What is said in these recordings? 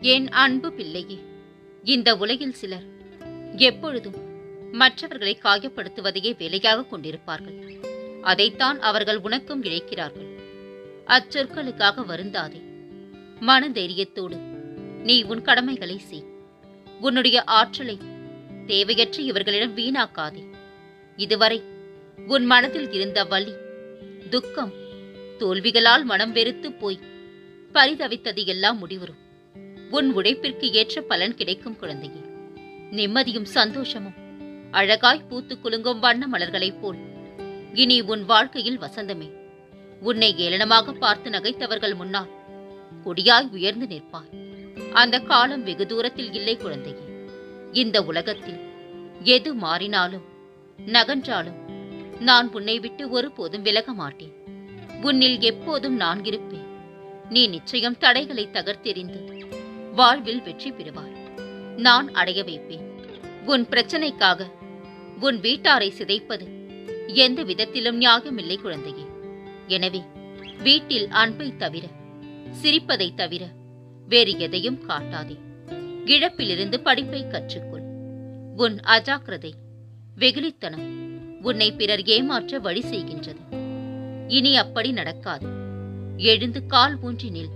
என் அன்பு பிள்ளையே, இந்த உலகில் சிலர் எப்பொழுதும் மற்றவர்களை காயப்படுத்துவதையே வேலையாக கொண்டிருப்பார்கள். அதைத்தான் அவர்கள் உனக்கும் இழைக்கிறார்கள். அச்சொற்களுக்காக வருந்தாதே. மன தைரியத்தோடு நீ உன் கடமைகளை செய். உன்னுடைய ஆற்றலை தேவையற்ற இவர்களிடம் வீணாக்காதே. இதுவரை உன் மனதில் இருந்த வலி, துக்கம், தோல்விகளால் மனம் வெறுத்து போய் பரிதவித்தது எல்லாம் முடிவரும். உன் உழைப்பிற்கு ஏற்ற பலன் கிடைக்கும் குழந்தையே. நிம்மதியும் சந்தோஷமும் அழகாய் பூத்து குலுங்கும் வண்ண மலர்களைப் போல் இனி உன் வாழ்க்கையில் வசந்தமே. உன்னை ஏளனமாக பார்த்து நகைத்தவர்கள் முன்னால் கொடியாய் உயர்ந்து நிற்பாய். அந்த காலம் வெகு தூரத்தில் இல்லை குழந்தையே. இந்த உலகத்தில் எது மாறினாலும் நகன்றாலும் நான் உன்னை விட்டு ஒருபோதும் விலக மாட்டேன். உன்னில் எப்போதும் நான் இருப்பேன். நீ நிச்சயம் தடைகளை தகர்த்தெறிந்து வாழ்வில் வெற்றி பெறுவாய். நான் அடைய வைப்பேன். உன் பிரச்சனைக்காக உன் வீட்டாரை சிதைப்பது எந்த விதத்திலும் நியாயமில்லை குழந்தையே. எனவே வீட்டில் அன்பை தவிர, சிரிப்பதை தவிர வேறு எதையும் காட்டாதே. இழப்பிலிருந்து படிப்பை கற்றுக்கொள். உன் அஜாக்கிரதை, வெகுளித்தனம் உன்னை பிறர் ஏமாற்ற வழி செய்கின்றது. இனி அப்படி நடக்காது. எழுந்து கால் ஊன்றி நில்.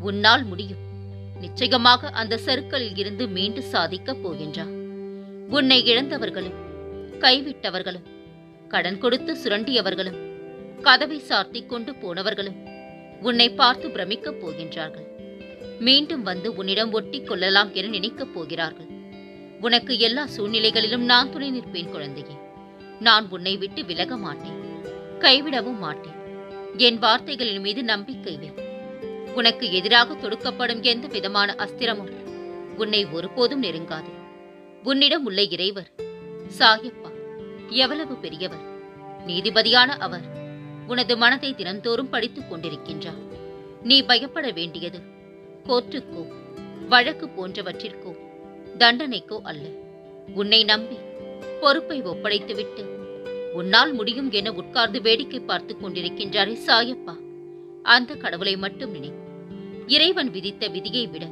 உன்னால் முடியும். நிச்சயமாக அந்த சறுக்கலில் இருந்து மீண்டு சாதிக்கப் போகின்றார். உன்னை இழந்தவர்களும், கைவிட்டவர்களும், கடன் கொடுத்து சுரண்டியவர்களும், கதவை சார்த்தி கொண்டு போனவர்களும் உன்னை பார்த்து பிரமிக்கப் போகின்றார்கள். மீண்டும் வந்து உன்னிடம் ஒட்டி கொள்ளலாம் என நினைக்கப் போகிறார்கள். உனக்கு எல்லா சூழ்நிலைகளிலும் நான் துணை நிற்பேன் குழந்தையே. நான் உன்னை விட்டு விலக மாட்டேன், கைவிடவும் மாட்டேன். என் வார்த்தைகளின் மீது நம்பிக்கை வை. உனக்கு எதிராக தொடுக்கப்படும் எந்த விதமான அஸ்திரமும் உன்னை ஒருபோதும் நெருங்காது. உன்னிடம் உள்ள இறைவர் சாயப்பா எவ்வளவு பெரியவர்! நீதிபதியான அவர் உனது மனதை தினந்தோறும் படித்துக் கொண்டிருக்கின்றார். நீ பயப்பட வேண்டியது கோர்ட்டுக்கோ, வழக்கு போன்றவற்றிற்கோ, தண்டனைக்கோ அல்ல. உன்னை நம்பி பொறுப்பை ஒப்படைத்துவிட்டு உன்னால் முடியும் என உட்கார்ந்து வேடிக்கை பார்த்துக் கொண்டிருக்கின்றாரே சாயப்பா, அந்த கடவுளை மட்டும் நினை. இறைவன் விதித்த விதியை விட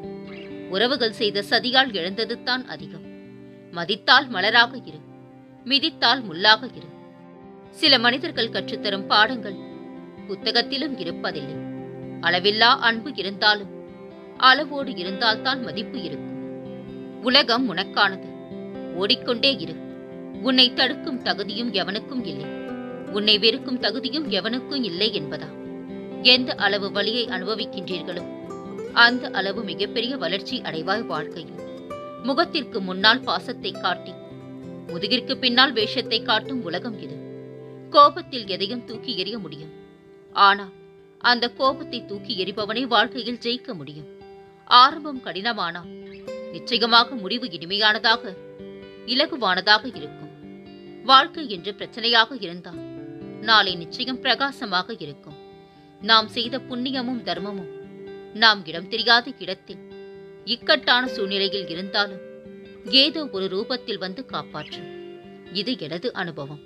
உறவுகள் செய்த சதியால் இழந்தது தான் அதிகம். மதித்தால் மலராக இரு, மிதித்தால் முள்ளாக இரு. சில மனிதர்கள் கற்றுத்தரும் பாடங்கள் புத்தகத்திலும் இருப்பதில்லை. அளவில்லா அன்பு இருந்தாலும் அளவோடு இருந்தால்தான் மதிப்பு இருக்கும். உலகம் உனக்கானது. ஓடிக்கொண்டே இரு. உன்னை தடுக்கும் தகுதியும் எவனுக்கும் இல்லை. உன்னை வெறுக்கும் தகுதியும் எவனுக்கும் இல்லை என்பதா? எந்த அளவு வலியை அனுபவிக்கின்றீர்களோ அந்த அளவு மிகப்பெரிய வளர்ச்சி அடைவாய் வாழ்க்கையில். முகத்திற்கு முன்னால் பாசத்தை காட்டி முதுகிற்கு பின்னால் வேஷத்தை காட்டும் உலகம் இது. கோபத்தில் எதையும் தூக்கி எறிய முடியும். ஆனால் அந்த கோபத்தை தூக்கி எறிபவனை வாழ்க்கையில் ஜெயிக்க முடியும். ஆரம்பம் கடினமானால் நிச்சயமாக முடிவு இனிமையானதாக, இலகுவானதாக இருக்கும். வாழ்க்கை என்று பிரச்சனையாக இருந்தால் நாளை நிச்சயம் பிரகாசமாக இருக்கும். நாம் செய்த புண்ணியமும் தர்மமும் நாம் இடம் தெரியாத இடத்தில், இக்கட்டான சூழ்நிலையில் இருந்தாலும் ஏதோ ஒரு ரூபத்தில் வந்து காப்பாற்றும். இது எனது அனுபவம்.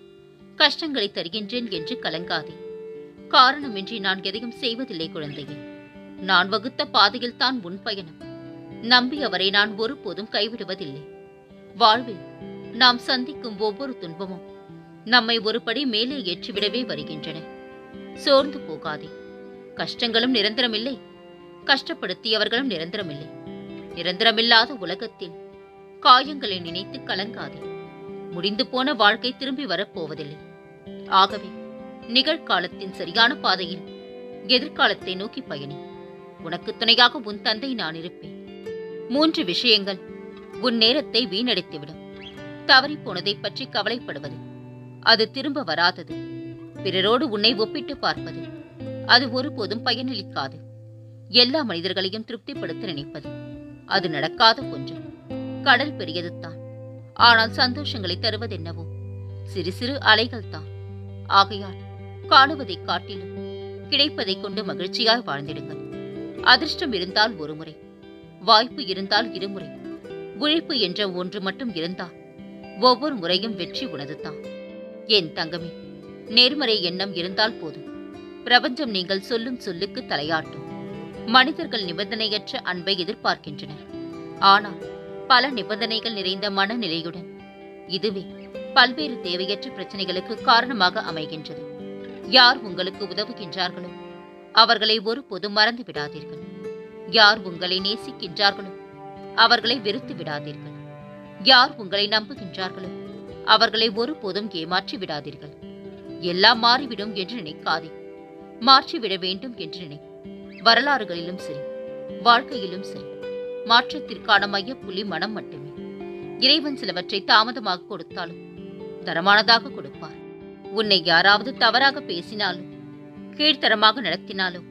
கஷ்டங்களை தருகின்றேன் என்று கலங்காதே. காரணமின்றி நான் எதையும் செய்வதில்லை குழந்தையே. நான் வகுத்த பாதையில் தான் உன் பயணம். நம்பியவரை நான் ஒருபோதும் கைவிடுவதில்லை. வாழ்வில் நாம் சந்திக்கும் ஒவ்வொரு துன்பமும் நம்மை ஒருபடி மேலே ஏற்றிவிடவே வருகின்றன. சோர்ந்து போகாதே. கஷ்டங்களும் நிரந்தரமில்லை, கஷ்டப்படுத்தியவர்களும் நிரந்தரமில்லை. நிரந்தரமில்லாத உலகத்தில் காயங்களை நினைத்து கலங்காதே. முடிந்து போன வாழ்க்கை திரும்பி வரப்போவதில்லை. ஆகவே நிகழ்காலத்தின் சரியான பாதையில் எதிர்காலத்தை நோக்கி பயணி. உனக்கு துணையாக உன் தந்தை நான் இருப்பேன். 3 விஷயங்கள் உன் நேரத்தை வீணடித்துவிடும். தவறி போனதை பற்றி கவலைப்படுவது, அது திரும்ப வராதது. பிறரோடு உன்னை ஒப்பிட்டு பார்ப்பது, அது ஒருபோதும் பயனளிக்காது. எல்லா மனிதர்களையும் திருப்திப்படுத்த நினைப்பது, அது நடக்காத ஒன்று. கடல் பெரியது தான், ஆனால் சந்தோஷங்களை தருவதென்னவோ சிறு சிறு அலைகள் தான். ஆகையால் காணுவதை காட்டிலும் கிடைப்பதை கொண்டு மகிழ்ச்சியாய் வாழ்ந்திடுங்கள். அதிர்ஷ்டம் இருந்தால் ஒரு முறை, வாய்ப்பு இருந்தால் 2 முறை, உழைப்பு என்ற ஒன்று மட்டும் இருந்தால் ஒவ்வொரு முறையும் வெற்றி உனதுதான். என் தங்கமே, நேர்மறை எண்ணம் இருந்தால் போதும். பிரபஞ்சம் நீங்கள் சொல்லும் சொல்லுக்கு தலையாட்டும். மனிதர்கள் நிபந்தனையற்ற அன்பை எதிர்பார்க்கின்றனர். ஆனால் பல நிபந்தனைகள் நிறைந்த மனநிலையுடன் இதுவே பல்வேறு தேவையற்ற பிரச்சனைகளுக்கு காரணமாக அமைகின்றது. யார் உங்களுக்கு உதவுகின்றார்களோ அவர்களை ஒருபோதும் மறந்து விடாதீர்கள். யார் உங்களை நேசிக்கின்றார்களோ அவர்களை வெறுத்து விடாதீர்கள். யார் உங்களை நம்புகின்றார்களோ அவர்களை ஒருபோதும் ஏமாற்றி விடாதீர்கள். எல்லாம் மாறிவிடும் என்று நினைக்காதே, மாற்றிவிட வேண்டும் என்று நினை. வரலாறுகளிலும் சரி, வாழ்க்கையிலும் சரி, மாற்றத்திற்கான மையப்புள்ளி மனம் மட்டுமே. இறைவன் சிலவற்றை தாமதமாக கொடுத்தாலும் தரமானதாக கொடுப்பார். உன்னை யாராவது தவறாக பேசினாலும், கீழ்த்தரமாக நடத்தினாலோ,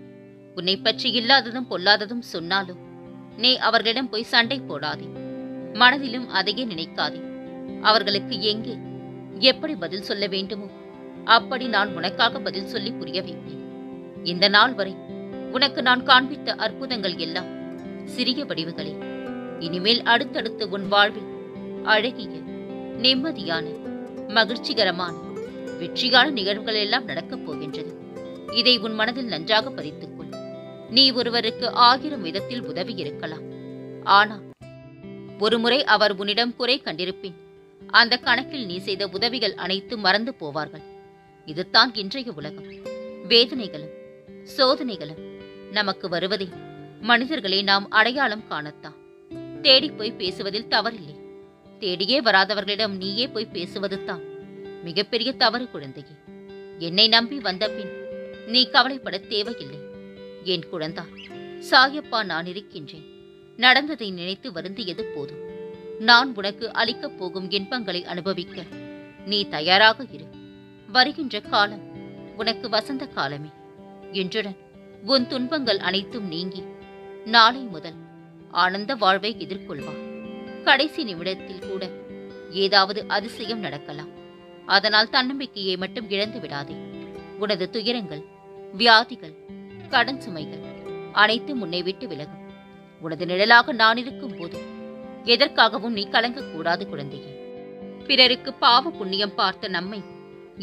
உன்னை பற்றி இல்லாததும் பொல்லாததும் சொன்னாலோ, நீ அவர்களிடம் போய் சண்டை போடாதே. மனதிலும் அதையே நினைக்காதே. அவர்களுக்கு எங்கே எப்படி பதில் சொல்ல வேண்டுமோ அப்படி நான் உனக்காக பதில் சொல்லி புரிய வைப்பேன். இந்த நாள் வரை உனக்கு நான் காண்பித்த அற்புதங்கள் எல்லாம் சிறிய வடிவுகளே. இனிமேல் அடுத்தடுத்து உன் வாழ்வில் அழகிய, நிம்மதியான, மகிழ்ச்சிகரமான, வெற்றியான நிகழ்வுகள் எல்லாம் நடக்கப் போகின்றது. இதை உன் மனதில் நன்றாக பதித்துக்கொள். நீ ஒருவருக்கு 1000 விதத்தில் உதவி இருக்கலாம். ஆனால் ஒருமுறை அவர் உன்னிடம் குறை கண்டிருப்பேன். அந்த கணக்கில் நீ செய்த உதவிகள் அனைத்தும் மறந்து போவார்கள். இதுதான் இன்றைய உலகம். வேதனைகளும் சோதனைகளும் நமக்கு வருவதை மனிதர்களை நாம் அடையாளம் காணத்தான். தேடிப்போய் பேசுவதில் தவறில்லை. தேடியே வராதவர்களிடம் நீயே போய் பேசுவது தான் மிகப்பெரிய தவறு. குழந்தையே, என்னை நம்பி வந்த பின் நீ கவலைப்பட தேவையில்லை. என் குழந்தா, சாயப்பா நான் இருக்கின்றேன். நடந்ததை நினைத்து வருந்தியது போதும். நான் உனக்கு அளிக்கப் போகும் இன்பங்களை அனுபவிக்க நீ தயாராக இரு. வருகின்ற காலம் உனக்கு வசந்த காலமே. இன்றுடன் உன் துன்பங்கள் அனைத்தும் நீங்கி நாளை முதல் ஆனந்த வாழ்வை எதிர்கொள்வார். கடைசி நிமிடத்தில் கூட ஏதாவது அதிசயம் நடக்கலாம். அதனால் தன்னம்பிக்கையை மட்டும் இழந்து விடாதே. உனது துயரங்கள், வியாதிகள், கடன் சுமைகள் அனைத்தும் உன்னை விட்டு விலகும். உனது நிழலாக நான் இருக்கும் போது எதற்காகவும் நீ கலங்கக்கூடாது குழந்தையே. பிறருக்கு பாவ புண்ணியம் பார்த்த நம்மை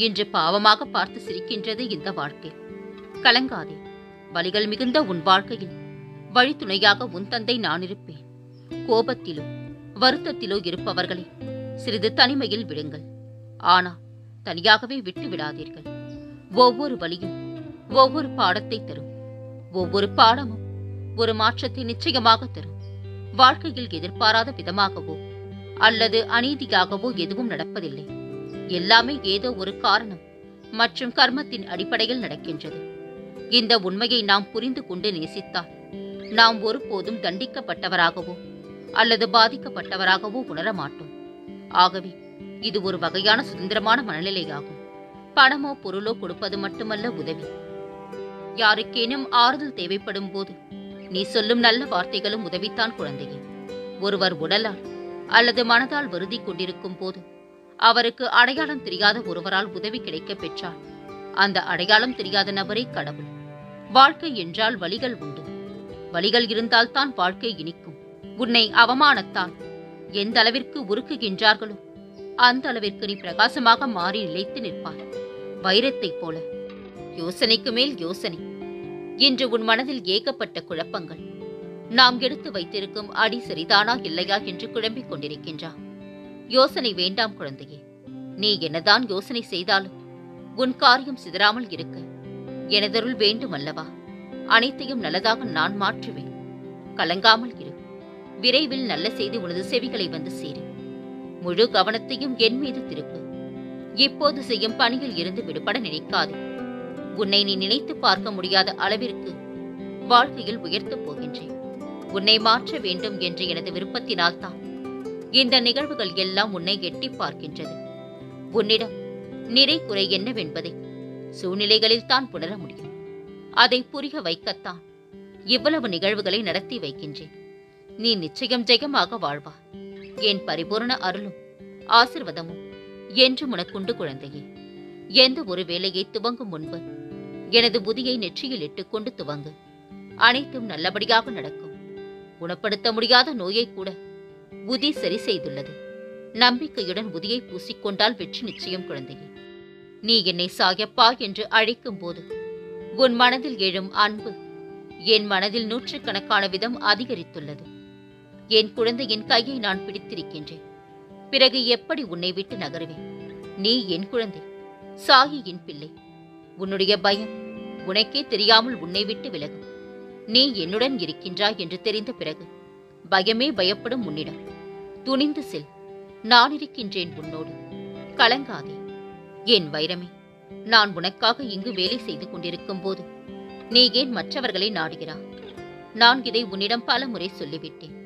இன்று பாவமாக பார்த்து சிரிக்கின்றது இந்த வாழ்க்கை. கலங்காதே. வலிகள் மிகுந்த உன் வாழ்க்கையில் வழித்துணையாக உன் தந்தை நான் இருப்பேன். கோபத்திலோ வருத்தத்திலோ இருப்பவர்களை சிறிது தனிமையில் விடுங்கள். ஆனால் தனியாகவே விட்டு விடாதீர்கள். ஒவ்வொரு வழியும் ஒவ்வொரு பாடத்தை தரும். ஒவ்வொரு பாடமும் ஒரு மாற்றத்தை நிச்சயமாக தரும். வாழ்க்கையில் எதிர்பாராத விதமாகவோ அல்லது அநீதியாகவோ எதுவும் நடப்பதில்லை. எல்லாமே ஏதோ ஒரு காரணம் மற்றும் கர்மத்தின் அடிப்படையில் நடக்கின்றது. இந்த உண்மையை நாம் புரிந்து கொண்டு நேசித்தால் நாம் ஒருபோதும் தண்டிக்கப்பட்டவராகவோ அல்லது பாதிக்கப்பட்டவராகவோ உணர மாட்டோம். ஆகவே இது ஒரு வகையான சுதந்திரமான மனநிலையாகும். பணமோ பொருளோ கொடுப்பது மட்டுமல்ல உதவி. யாருக்கேனும் ஆறுதல் தேவைப்படும் போது நீ சொல்லும் நல்ல வார்த்தைகளும் உதவித்தான் குழந்தையே. ஒருவர் உடலால் அல்லது மனதால் வருதி கொண்டிருக்கும் போது அவருக்கு அடையாளம் தெரியாத ஒருவரால் உதவி கிடைக்கப் பெற்றால் அந்த அடையாளம் தெரியாத நபரே கடவுள். வாழ்க்கை என்றால் வலிகள் உண்டு. வலிகள் இருந்தால்தான் வாழ்க்கை இனிக்கும். உன்னை அவமானத்தால் எந்த அளவிற்கு உருக்குகின்றார்களோ அந்த அளவிற்கு நீ பிரகாசமாக மாறி நிலைத்து நிற்பாய். வைரத்தைப் போல. யோசனைக்கு மேல் யோசனை. இன்று உன் மனதில் ஏகப்பட்ட குழப்பங்கள். நாம் எடுத்து வைத்திருக்கும் அடி சரிதானா இல்லையா என்று குழம்பிக் கொண்டிருக்கின்றா. யோசனை வேண்டாம் குழந்தையே. நீ என்னதான் யோசனை செய்தாலும் உன் காரியம் சிதறாமல் இருக்க எனதருள் வேண்டும் அல்லவா? அனைத்தையும் நல்லதாக நான் மாற்றுவேன். கலங்காமல் இரு. விரைவில் நல்ல செய்தி உனது செவிகளை வந்து சேரும். முழு கவனத்தையும் என் மீது திருப்பு. இப்போது செய்யும் பணியில் இருந்து விடுபட நினைக்காது. உன்னை நீ நினைத்து பார்க்க முடியாத அளவிற்கு வாழ்க்கையில் உயர்த்தப் போகின்றேன். உன்னை மாற்ற வேண்டும் என்ற எனது விருப்பத்தினால்தான் இந்த நிகழ்வுகள் எல்லாம் உன்னை எட்டி பார்க்கின்றது. உன்னிடம் நிறை குறை என்னவென்பதை சூழ்நிலைகளில் தான் புணர முடியும். அதை புரிய வைக்கத்தான் இவ்வளவு நிகழ்வுகளை நடத்தி வைக்கின்றேன். நீ நிச்சயம் ஜெயமாக வாழ்வா. என் பரிபூர்ண அருளும் ஆசிர்வாதமும் என்றும் உனக்குண்டு குழந்தையே. எந்த ஒரு வேலையை துவங்கும் முன்பு எனது புதியை நெற்றியில் இட்டுக்கொண்டு துவங்கு. அனைத்தும் நல்லபடியாக நடக்கும். குணப்படுத்த முடியாத நோயை கூட புதி சரி செய்துள்ளது. நம்பிக்கையுடன் புதியை பூசிக்கொண்டால் வெற்றி நிச்சயம் குழந்தையே. நீ என்னை சாயப்பா என்று அழைக்கும் போது உன் மனதில் எழும் அன்பு என் மனதில் நூற்றுக்கணக்கான விதம் அதிகரித்துள்ளது. என் குழந்தையின் கையை நான் பிடித்திருக்கின்றேன். பிறகு எப்படி உன்னை விட்டு நகருவேன்? நீ என் குழந்தை, சாயியின் பிள்ளை. உன்னுடைய பயம் உனக்கே தெரியாமல் உன்னை விட்டு விலகும். நீ என்னுடன் இருக்கின்றாய் என்று தெரிந்த பிறகு பயமே பயப்படும் உன்னிடம் துணிந்து செல். நான் இருக்கின்றேன் உன்னோடு. கலங்காதே என் வைரமே. நான் உனக்காக இங்கு வேலை செய்து கொண்டிருக்கும் போது நீ ஏன் மற்றவர்களை நாடுகிறாய்? நான் இதை உன்னிடம் பல முறை சொல்லிவிட்டேன்.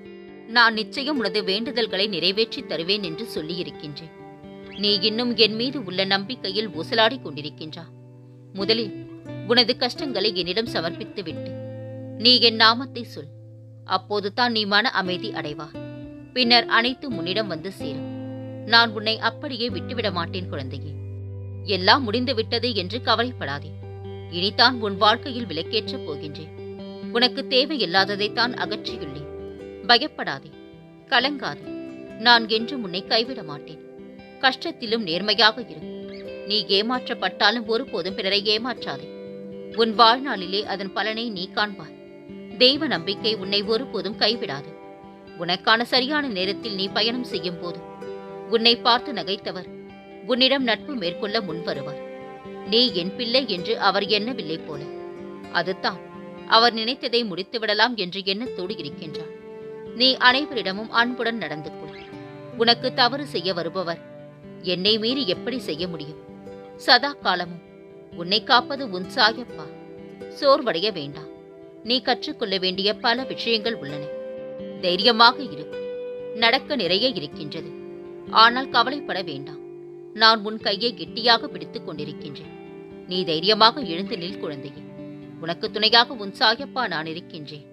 நான் நிச்சயம் உனது வேண்டுதல்களை நிறைவேற்றி தருவேன் என்று சொல்லியிருக்கின்றேன். நீ இன்னும் என் மீது உள்ள நம்பிக்கையில் ஊசலாடி கொண்டிருக்கின்றா. முதலில் உனது கஷ்டங்களை என்னிடம் சமர்ப்பித்து விட்டு நீ என் நாமத்தை சொல். அப்போதுதான் நீ மன அமைதி அடைவாய். பின்னர் அனைத்தும் உன்னிடம் வந்து சேரும். நான் உன்னை அப்படியே விட்டுவிட மாட்டேன் குழந்தையே. எல்லாம் முடிந்து விட்டது என்று கவலைப்படாதே. இனிதான் உன் வாழ்க்கையில் விலக்கேற்றப் போகின்றேன். உனக்கு தேவையில்லாததைத்தான் அகற்றியுள்ளேன். பயப்படாதே, கலங்காதே. நான் என்றும் உன்னை கைவிட மாட்டேன். கஷ்டத்திலும் நேர்மையாக இரு. நீ ஏமாற்றப்பட்டாலும் ஒருபோதும் பிறரை ஏமாற்றாதே. உன் வாழ்நாளிலே அதன் பலனை நீ காண்பாய். தெய்வ நம்பிக்கை உன்னை ஒருபோதும் கைவிடாது. உனக்கான சரியான நேரத்தில் நீ பயணம் செய்யும் போது உன்னை பார்த்து நகைத்தவர் உன்னிடம் நட்பு மேற்கொள்ள முன்வருவார். நீ என் பிள்ளை என்று அவர் எண்ணவில்லை போல. அதுதான் அவர் நினைத்ததை முடித்துவிடலாம் என்று எண்ணத்தோடு இருக்கின்றார். நீ அனைவரிடமும் அன்புடன் நடந்து கொள். உனக்கு தவறு செய்ய வருபவர் என்னை மீறி எப்படி செய்ய முடியும்? சதா காலமும் உன்னை காப்பது உன் சாயப்பா. சோர்வடைய வேண்டாம். நீ கற்றுக்கொள்ள வேண்டிய பல விஷயங்கள் உள்ளன. தைரியமாக இரு. நடக்க நிறைய இருக்கின்றது. ஆனால் கவலைப்பட வேண்டாம். நான் உன் கையை கெட்டியாக பிடித்துக் கொண்டிருக்கின்றேன். நீ தைரியமாக எழுந்து நில் குழந்தையே. உனக்கு துணையாக உன் சாயப்பா நான் இருக்கின்றேன்.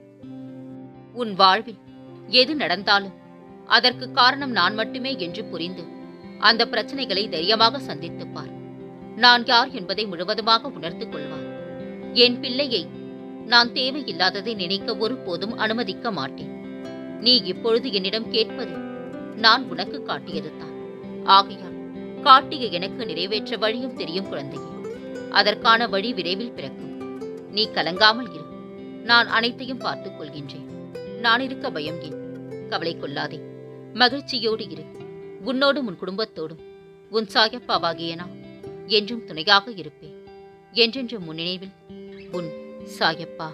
உன் வாழ்வில் எது நடந்தாலும் அதற்கு காரணம் நான் மட்டுமே என்று புரிந்து அந்த பிரச்சனைகளை தைரியமாக சந்தித்துப்பார். நான் யார் என்பதை முழுவதுமாக உணர்ந்து கொள்வார். என் பிள்ளையை நான் தேவையில்லாததை நினைக்க ஒருபோதும் அனுமதிக்க மாட்டேன். நீ இப்பொழுது என்னிடம் கேட்பது நான் உனக்கு காட்டியதுதான். ஆகையால் காட்டிய எனக்கு நிறைவேற்ற வழியும் தெரியும் குழந்தையே. அதற்கான வழி விரைவில் பிறக்கும். நீ கலங்காமல் இரு. நான் அனைத்தையும் பார்த்துக் கொள்கின்றேன். நான் இருக்க பயம் ஏன்? கவலை கொள்ளாதே. மகிழ்ச்சியோடு இரு. உன்னோடும் உன் குடும்பத்தோடும் உன் சாயப்பாவாகிய நான் என்றும் துணையாக இருப்பேன். என்றென்றும் முன் நினைவில் உன் சாயப்பா.